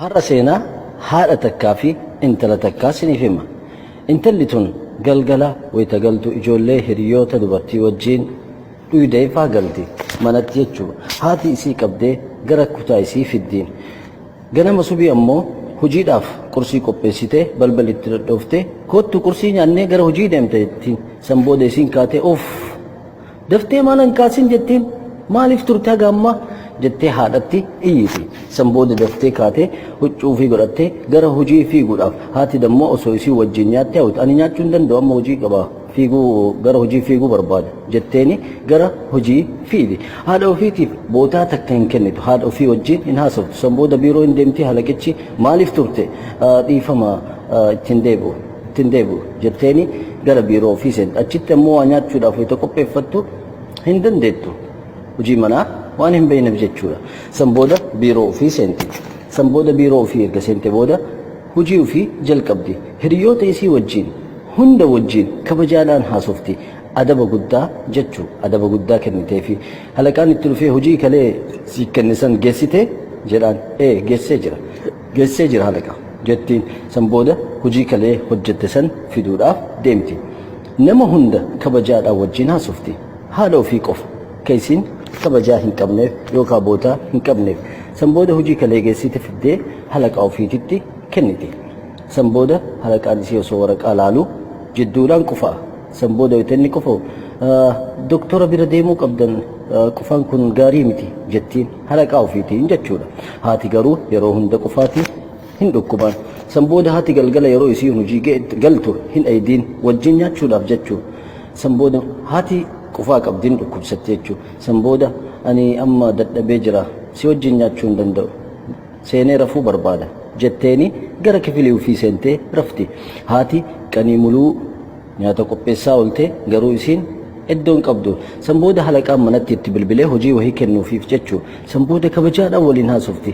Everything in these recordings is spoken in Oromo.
Har'a seenaa haadha takkaa fi intala takkaa siniif hima. Intalli tun galgala wayita galtu ijoollee hiriyoota dubartii wajjin dhuydeefaa galti manatti jechuudha. Haati isii qabdee gara kutaa isii fiddiin. Ganama subii ammoo hojiidhaaf qursii qopheessitee balbalitti dhadhooftee kottu qursii nyaannee gara hojii deemte jettiin. San booda isiin kaatee of daftee maal hin kaasin jettiin maaliif turte haga ammaa jettee haadhatti iyyiti. San booda daftee kaatee huccuu fi godhattee gara hojii fiiguudhaaf haati dammoo osoo isii wajjin nyaattee hawwiti. Ani nyaachuu hin danda'u amma hojii qaba fiiguu gara hojii fiiguu barbaada jetteeni gara hojii fiidi. Haadha ofiitiif bootaa takka hin kennitu. Haadha ofii wajjin hin haasoftu. San booda biiroo hin deemtee halaqichi maaliif turte dhiifama ittiin deebi'u jetteeni gara biiroo ofii seente. Achitti ammoo waa nyaachuudhaaf wayita qopheeffattu hin dandeettu. Hojii manaa waan hin beekneef jechuudha. San booda biiroo ofii seenti. San booda biiroo ofii erga seente booda hojii ofii jalqabdi. Hiriyoota isii wajjin hunda wajjin kabajaadhaan haasofti. Adaba guddaa jechuu adaba guddaa kenniteefi halaqaan itti dhufee hojii kalee si kennisan geessite jedhaan geessee jira halaqa jettiin. San booda hojii kalee hojjette san fiduudhaaf deemti. Nama hunda kabajaadhaan wajjin haasofti. Haadha ofii qofa keessiin kabajaa hin qabneef yookaan bootaa hin qabneef. San booda hojii kalee geessite fiddee halaqaa ofiititti kenniti. San booda halaqaan isii osoo waraqaa laalu jidduudhaan qufaa. San booda inni qufaa doktora bira deemuu qabdan qufaan kun gaarii miti jettiin halaqaa ofiitiin jechuudha. Haati garuu yeroo hunda qufaatii hin dhukkubaan. San booda haati galgala yeroo isii hojii galtu hin aydiin wajjin nyaachuudhaaf jechuudha. San booda haati qufaa qabdiin dhukkubsatte jechuudha. San booda ani amma dadhabee jira si wajjin nyaachuu hin danda'u seenee rafuu barbaada jetteeni gara kifilii ofii seentee rafti. Haati qanii muluu nyaata qopheessaa oolte garuu isiin iddoo hin qabdu. San booda halaqaan manatti itti bilbilee hojii wahii kennuufiif jechuudha. San booda kabajaadhaan waliin haasofti.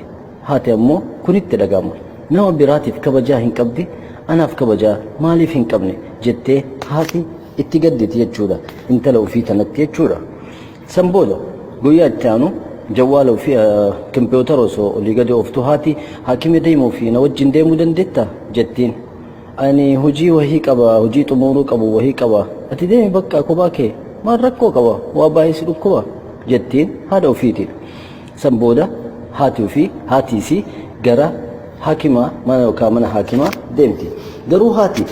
Haati ammoo kunitti dhaga'ama. Nama biraatiif kabajaa hin qabdi anaaf kabajaa maaliif hin qabne jettee haati itti gadditi jechuudha. Intala ofii tanatti jechuudha. San booda guyyaa itti aanu jawwaala ofii kompiitara osoo olii gadi ooftu haati haakimii deemuu fi na wajjin deemuu dandeetta jettiin. Ani hojii wahii qaba hojii xumuruu qabu wahii qaba ati deemi bakka kophaa kee maal rakkoo qaba waa baay'ee si dhukkuba jettiin haadha ofiitiin. San booda haati isii gara haakimaa mana yookaan mana haakimaa deemti. Garuu haati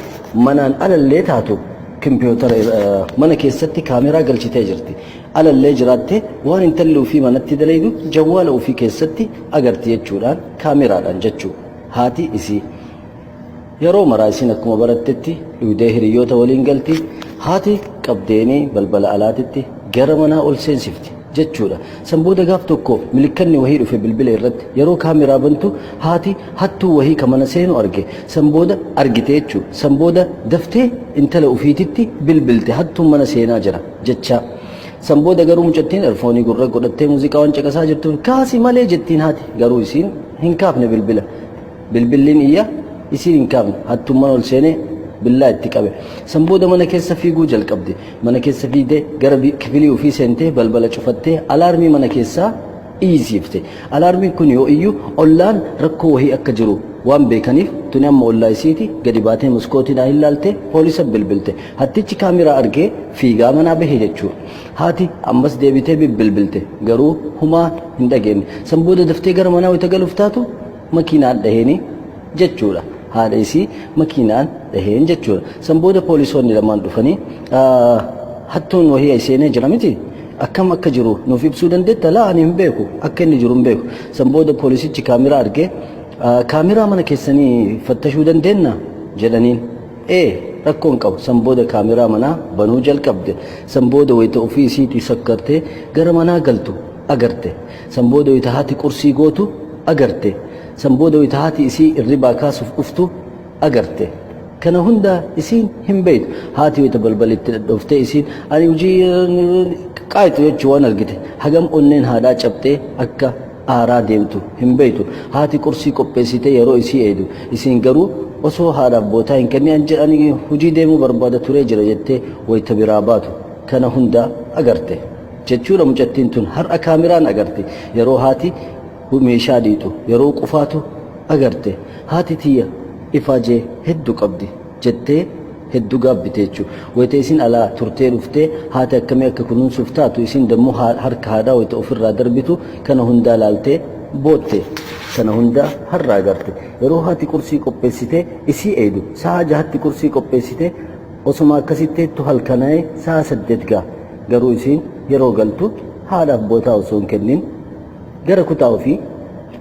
manaan alallee taatu kompiitara mana keessatti kaameraa galchitee jirti. Alallee jiraattee waan intalli ofii manatti dalaydu jawwaala ofii keessatti agarti jechuudhaan kaameraadhaan jechuudha. Haati isii yeroo maraa isiin akkuma barattetti dhuydee hiriyoota waliin galti. Haati qabdeenii balbala alaatitti gara manaa ol seensifti jechuudha. San booda gaaf tokko milikanni wahii dhufe bilbila irratti yeroo kaameraa bantu haati hattuu wahii ka mana seenu arge. San booda argite jechuudha. San booda daftee intala ofiititti bilbilte hattuun mana seenaa jira jecha. San booda garuu mucattiin erfoonii gurra godhattee muuziqaa waan caqasaa jirtu kaasi malee jettiin haati. Garuu isiin hin kaafne bilbila. Bilbilliin iyya isiin hin kaafne hattuun mana ol seenee billaa itti qabe. San booda mana keessa fiiguu jalqabde. Mana keessa fiigdee gara kifilii ofii seentee balbala cufattee alaarmii mana keessaa iyyisiifte. Alaarmiin kun yoo iyyuu ollaan rakkoo wahii akka jiru waan beekaniif tuni amma ollaa isiiti gadi baatee maskootiidhaan ilaalte poolisa bilbilte. Hattichi kaameraa argee fiigaa manaa bahe jechuudha. Haati ammas deebitee bilbilte garuu humaa hin dhageenye. San booda daftee gara manaa wayita galuuf taatu makiinaan dhaheeni jechuudha. Haadha isii makiinaan dhaheen jechuudha. San booda poolisoonni lamaan dhufanii hattuun wahii seenee jira miti akkam akka jiru nuuf ibsuu dandeetta laa ani hin beeku akka inni jiru hin beeku. San booda poolisichi kaameraa argee kaameraa mana keessanii fattashuu dandeenya jedhaniin rakkoon qabu. San booda kaameraa manaa banuu jalqabde. San booda wayita ofii isiitii sakkartee gara manaa galtu agarte. San booda wayita haati qursii gootu agarte. San booda wayita haati isii irribaa kaasuuf dhuftu agarte. Kana hunda isiin hin beektu. Haati wayita balbalitti dhadhooftee isiin ani hojii qaayitu jechuu waan argite hagam onneen haadhaa cabxee akka aaraa deemtu hin beektu. Haati qursii qopheessitee yeroo isii eedu isiin garuu osoo haadhaaf bootaa hin kennin jedhanii hojii deemuu barbaada turee jira jettee wayita biraa baatu. Kana hunda agarte jechuudha. Mucattiin tun har'a kaameraan agarte yeroo haati meeshaa dhiitu yeroo qufaatu agarte haati tiyya ifaajee hedduu qabdi jettee hedduu gaabbite jechuudha. Wayita isin alaa turtee dhuftee haati akkamii akka kunuunsuuf taatu isin dammoo harka haadhaa wayita ofirraa darbitu kana hundaa laaltee bootte. Kana hundaa har'aa agarte. Yeroo haati qursii qopheessitee isii eedu sa'a 6tti qursii qopheessitee osuma akkasitteettu halkanaa'ee sa'a 8 ga'a. Garuu isin yeroo galtu haadhaaf bootaa osoo hin kennin gara kutaa ofii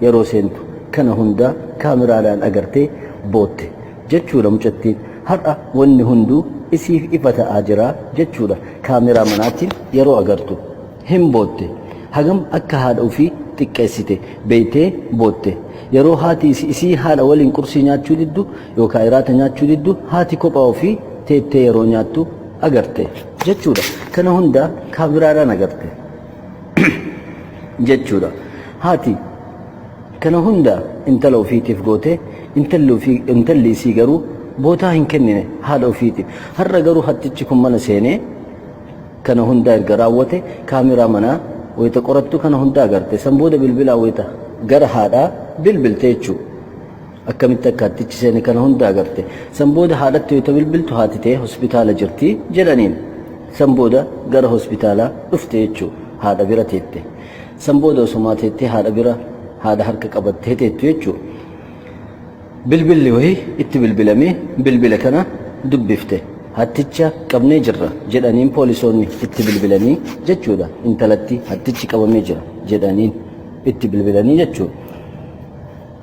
yeroo seentu kana hundaa kaameraadhaan agartee bootte jechuudha mucattiin. Har'a wanni hunduu isiif ifa ta'aa jira jechuudha. Kaameraa manaatiin yeroo agartu hin bootte. Hagam akka haadha ofii xiqqeessite beeytee bootte. Yeroo haati isii haadha waliin qursii nyaachuu diddu yookaan iraata nyaachuu diddu haati kophaa ofii teettee yeroo nyaattu agarte jechuudha. Kana hundaa kaameraadhaan agarte jechuudha. Haati kana hundaa intala ofiitiif goote intalli isii garuu bootaa hin kennine haadha ofiitiif. Har'a garuu hattichi kun mana seenee kana hundaa erga raawwate kaameraa manaa wayita qorattu kana hundaa agarte. San booda bilbilaa wayita gara haadhaa bilbilte jechuudha. Akkamitti akka hattichi seene kana hundaa agarte. San booda haadhatti wayita bilbiltu haati ta'e hospitaala jirti jedhaniin. San booda gara hospitaalaa dhufte jechuudha. Haadha bira teette. San booda osumaa teettee haadha bira haadha harka qabattee teettu jechuudha. Bilbilli wayii itti bilbilamee bilbila kana dubbifte. Hatticha qabnee jirra jedhaniin poolisoonni itti bilbilanii jechuudha. Intalatti hattichi qabamee jira jedhaniin itti bilbilanii jechuudha.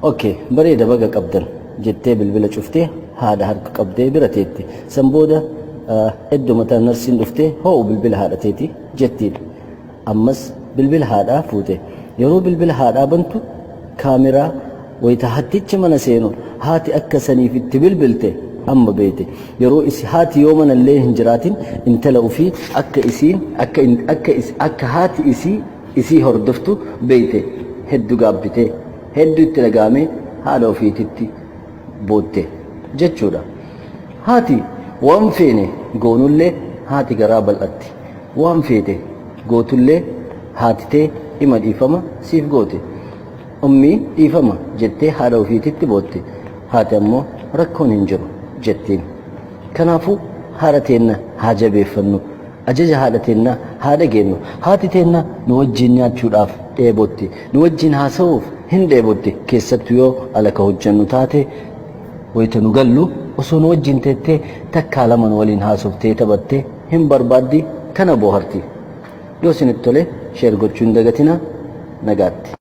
Okay, bareeda baga qabdan jettee bilbila cuftee haadha harka qabdee bira teetti. San booda iddoo mataa narsiin dhuftee hoo bilbila haadha teeti jettiin. Ammas bilbila haadhaa fuute. Yeroo bilbila haadhaa bantu kaameraa wayita hattichi mana seenu haati akka saniif itti bilbilte amma beete. Yeroo haati yoo mana illee hin jiraatin intala ofii akka haati isii hordoftu beete. Hedduu gaabbite hedduu itti dhagaame haadha ofiititti bootte jechuudha. Haati waan feene goonullee haati garaa bal'atti. Waan feete gootullee haati tee ima dhiifama siif goote. Ummii dhiifama jettee haadha ofiititti bootte. Haati ammoo rakkoon hin jiru jettiin. Kanaafuu haadha teenna haa jabeeffannu. Ajaja haadha teenna haa dhageenyu. Haati teenna nu wajjin nyaachuudhaaf dheebotti. Nu wajjin haasa'uuf hin dheebotti. Keessattuu yoo alaka hojjennu taate wayita nu gallu osoo nu wajjin teettee takkaa laman waliin haasoftee taphattee hin barbaaddi kana booharti. Yoo isinitti tole sheer gochuu hin dagatinaa. Nagaatti.